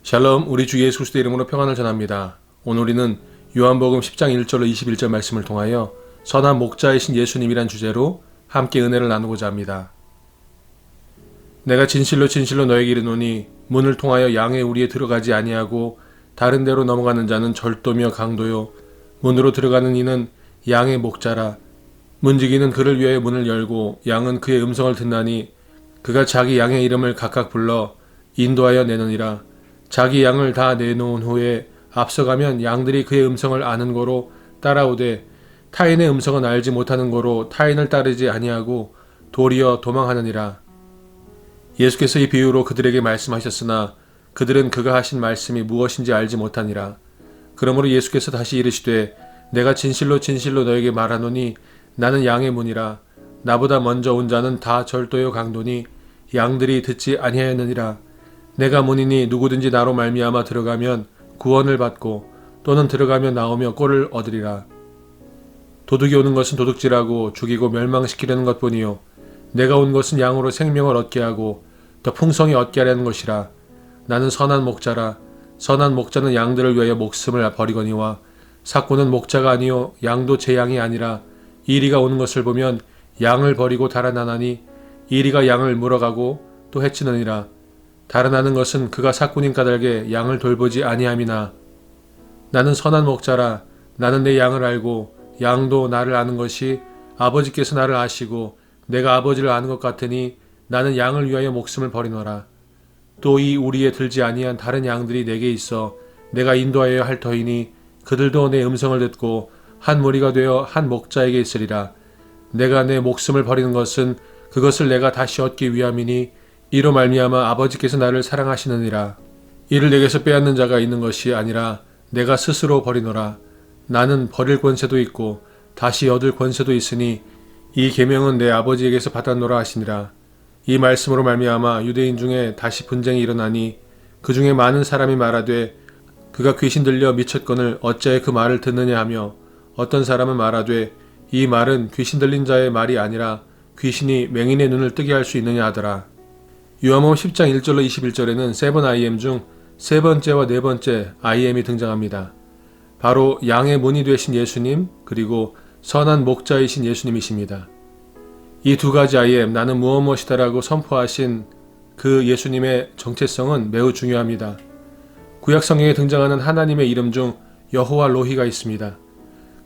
샬롬, 우리 주 예수 그리스도의 이름으로 평안을 전합니다. 오늘 우리는 요한복음 10장 1절로 21절 말씀을 통하여 선한 목자이신 예수님이란 주제로 함께 은혜를 나누고자 합니다. 내가 진실로 진실로 너에게 이르노니 문을 통하여 양의 우리에 들어가지 아니하고 다른 데로 넘어가는 자는 절도며 강도요 문으로 들어가는 이는 양의 목자라. 문지기는 그를 위하여 문을 열고 양은 그의 음성을 듣나니 그가 자기 양의 이름을 각각 불러 인도하여 내느니라. 자기 양을 다 내놓은 후에 앞서가면 양들이 그의 음성을 아는 거로 따라오되 타인의 음성은 알지 못하는 거로 타인을 따르지 아니하고 도리어 도망하느니라. 예수께서 이 비유로 그들에게 말씀하셨으나 그들은 그가 하신 말씀이 무엇인지 알지 못하니라. 그러므로 예수께서 다시 이르시되 내가 진실로 진실로 너에게 말하노니 나는 양의 문이라. 나보다 먼저 온 자는 다 절도요 강도니 양들이 듣지 아니하였느니라. 내가 문이니 누구든지 나로 말미암아 들어가면 구원을 받고 또는 들어가며 나오며 꼴을 얻으리라. 도둑이 오는 것은 도둑질하고 죽이고 멸망시키려는 것뿐이요 내가 온 것은 양으로 생명을 얻게 하고 더 풍성히 얻게 하려는 것이라. 나는 선한 목자라. 선한 목자는 양들을 위하여 목숨을 버리거니와 삭고는 목자가 아니요 양도 제 양이 아니라 이리가 오는 것을 보면 양을 버리고 달아나나니 이리가 양을 물어가고 또 해치느니라. 달아나는 것은 그가 삭군인 까닭에 양을 돌보지 아니함이나 나는 선한 목자라. 나는 내 양을 알고 양도 나를 아는 것이 아버지께서 나를 아시고 내가 아버지를 아는 것 같으니 나는 양을 위하여 목숨을 버리노라. 또 이 우리에 들지 아니한 다른 양들이 내게 있어 내가 인도하여야 할 터이니 그들도 내 음성을 듣고 한 무리가 되어 한 목자에게 있으리라. 내가 내 목숨을 버리는 것은 그것을 내가 다시 얻기 위함이니 이로 말미암아 아버지께서 나를 사랑하시느니라. 이를 내게서 빼앗는 자가 있는 것이 아니라 내가 스스로 버리노라. 나는 버릴 권세도 있고 다시 얻을 권세도 있으니 이 계명은 내 아버지에게서 받았노라 하시니라. 이 말씀으로 말미암아 유대인 중에 다시 분쟁이 일어나니 그 중에 많은 사람이 말하되 그가 귀신 들려 미쳤거늘 어찌하여 그 말을 듣느냐 하며 어떤 사람은 말하되 이 말은 귀신 들린 자의 말이 아니라 귀신이 맹인의 눈을 뜨게 할 수 있느냐 하더라. 요한복음 10장 1절로 21절에는 세번 IM 중 세 번째와 네 번째 IM이 등장합니다. 바로 양의 문이 되신 예수님 그리고 선한 목자이신 예수님이십니다. 이 두 가지 IM 나는 무엇이다라고 선포하신 그 예수님의 정체성은 매우 중요합니다. 구약 성경에 등장하는 하나님의 이름 중 여호와 로히가 있습니다.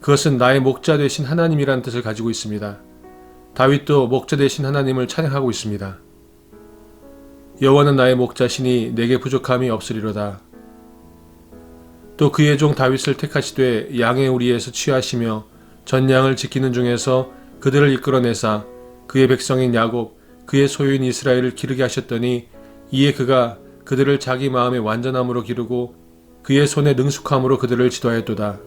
그것은 나의 목자 되신 하나님이라는 뜻을 가지고 있습니다. 다윗도 목자 되신 하나님을 찬양하고 있습니다. 여호와는 나의 목자시니 내게 부족함이 없으리로다. 또 그의 종 다윗을 택하시되 양의 우리에서 취하시며 전 양을 지키는 중에서 그들을 이끌어내사 그의 백성인 야곱 그의 소유인 이스라엘을 기르게 하셨더니 이에 그가 그들을 자기 마음의 완전함으로 기르고 그의 손의 능숙함으로 그들을 지도하였도다.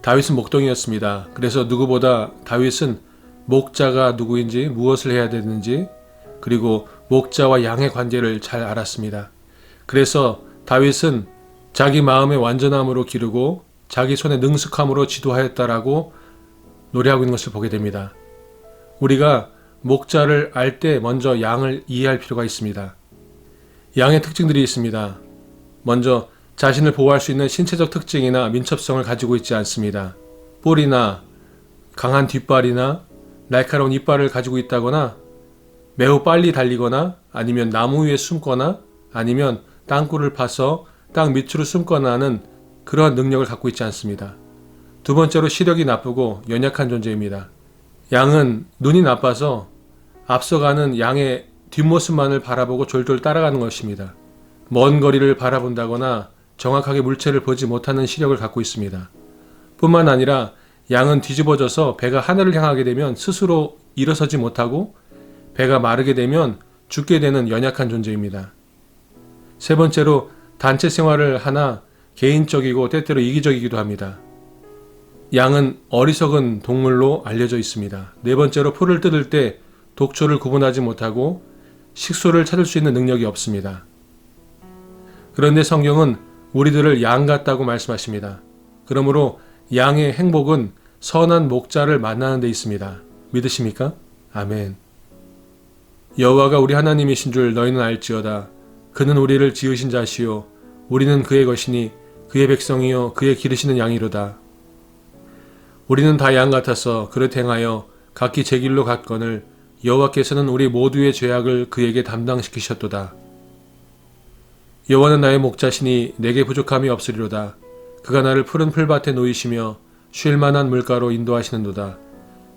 다윗은 목동이었습니다. 그래서 누구보다 다윗은 목자가 누구인지 무엇을 해야 되는지 그리고 목자와 양의 관계를 잘 알았습니다. 그래서 다윗은 자기 마음의 완전함으로 기르고 자기 손의 능숙함으로 지도하였다라고 노래하고 있는 것을 보게 됩니다. 우리가 목자를 알 때 먼저 양을 이해할 필요가 있습니다. 양의 특징들이 있습니다. 먼저 자신을 보호할 수 있는 신체적 특징이나 민첩성을 가지고 있지 않습니다. 뿔이나 강한 뒷발이나 날카로운 이빨을 가지고 있다거나 매우 빨리 달리거나 아니면 나무 위에 숨거나 아니면 땅굴을 파서 땅 밑으로 숨거나 하는 그러한 능력을 갖고 있지 않습니다. 두 번째로 시력이 나쁘고 연약한 존재입니다. 양은 눈이 나빠서 앞서가는 양의 뒷모습만을 바라보고 졸졸 따라가는 것입니다. 먼 거리를 바라본다거나 정확하게 물체를 보지 못하는 시력을 갖고 있습니다. 뿐만 아니라 양은 뒤집어져서 배가 하늘을 향하게 되면 스스로 일어서지 못하고 배가 마르게 되면 죽게 되는 연약한 존재입니다. 세 번째로 단체 생활을 하나 개인적이고 때때로 이기적이기도 합니다. 양은 어리석은 동물로 알려져 있습니다. 네 번째로 풀을 뜯을 때 독초를 구분하지 못하고 식소를 찾을 수 있는 능력이 없습니다. 그런데 성경은 우리들을 양 같다고 말씀하십니다. 그러므로 양의 행복은 선한 목자를 만나는 데 있습니다. 믿으십니까? 아멘. 여호와가 우리 하나님이신 줄 너희는 알지어다. 그는 우리를 지으신 자시요 우리는 그의 것이니 그의 백성이요 그의 기르시는 양이로다. 우리는 다 양 같아서 그릇 행하여 각기 제 길로 갔거늘 여호와께서는 우리 모두의 죄악을 그에게 담당시키셨도다. 여호와는 나의 목자시니 내게 부족함이 없으리로다. 그가 나를 푸른 풀밭에 놓이시며 쉴 만한 물가로 인도하시는도다.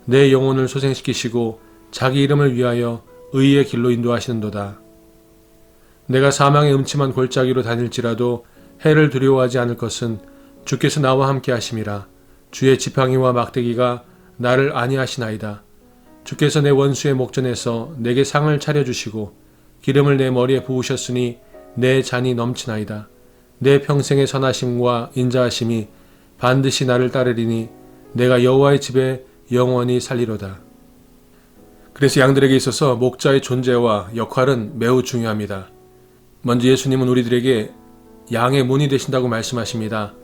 내 영혼을 소생시키시고 자기 이름을 위하여 의의 길로 인도하시는도다. 내가 사망의 음침한 골짜기로 다닐지라도 해를 두려워하지 않을 것은 주께서 나와 함께 하심이라. 주의 지팡이와 막대기가 나를 안위하시나이다. 주께서 내 원수의 목전에서 내게 상을 차려주시고 기름을 내 머리에 부으셨으니 내 잔이 넘치나이다. 내 평생의 선하심과 인자하심이 반드시 나를 따르리니 내가 여호와의 집에 영원히 살리로다. 그래서 양들에게 있어서 목자의 존재와 역할은 매우 중요합니다. 먼저 예수님은 우리들에게 양의 문이 되신다고 말씀하십니다.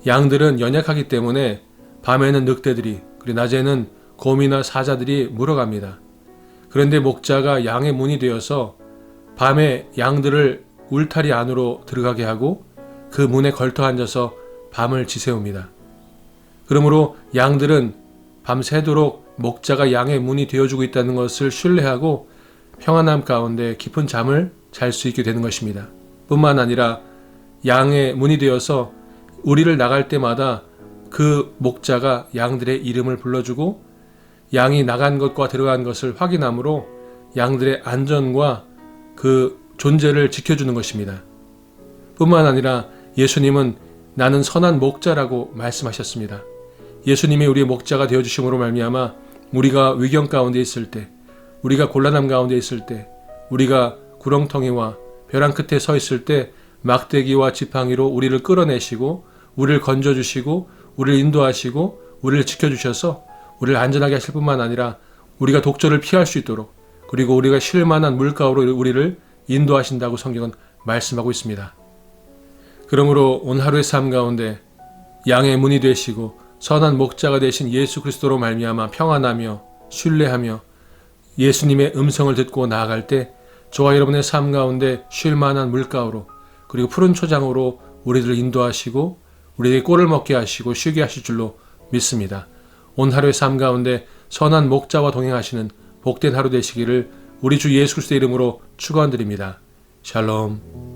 양들은 연약하기 때문에 밤에는 늑대들이 그리고 낮에는 곰이나 사자들이 물어갑니다. 그런데 목자가 양의 문이 되어서 밤에 양들을 울타리 안으로 들어가게 하고 그 문에 걸터 앉아서 밤을 지새웁니다. 그러므로 양들은 밤새도록 목자가 양의 문이 되어주고 있다는 것을 신뢰하고 평안함 가운데 깊은 잠을 잘 수 있게 되는 것입니다. 뿐만 아니라 양의 문이 되어서 우리를 나갈 때마다 그 목자가 양들의 이름을 불러주고 양이 나간 것과 들어간 것을 확인함으로 양들의 안전과 그 존재를 지켜주는 것입니다. 뿐만 아니라 예수님은 나는 선한 목자라고 말씀하셨습니다. 예수님이 우리의 목자가 되어주심으로 말미암아 우리가 위경 가운데 있을 때, 우리가 곤란함 가운데 있을 때, 우리가 구렁텅이와 벼랑 끝에 서 있을 때 막대기와 지팡이로 우리를 끌어내시고 우리를 건져주시고 우리를 인도하시고 우리를 지켜주셔서 우리를 안전하게 하실 뿐만 아니라 우리가 독절을 피할 수 있도록 그리고 우리가 쉴 만한 물가로 우리를 인도하신다고 성경은 말씀하고 있습니다. 그러므로 오늘 하루의 삶 가운데 양의 문이 되시고 선한 목자가 되신 예수 그리스도로 말미암아 평안하며 신뢰하며 예수님의 음성을 듣고 나아갈 때 저와 여러분의 삶 가운데 쉴 만한 물가로 그리고 푸른 초장으로 우리들을 인도하시고 우리에게 꼴을 먹게 하시고 쉬게 하실 줄로 믿습니다. 오늘 하루의 삶 가운데 선한 목자와 동행하시는 복된 하루 되시기를 우리 주 예수 그리스도의 이름으로 축원드립니다. 샬롬.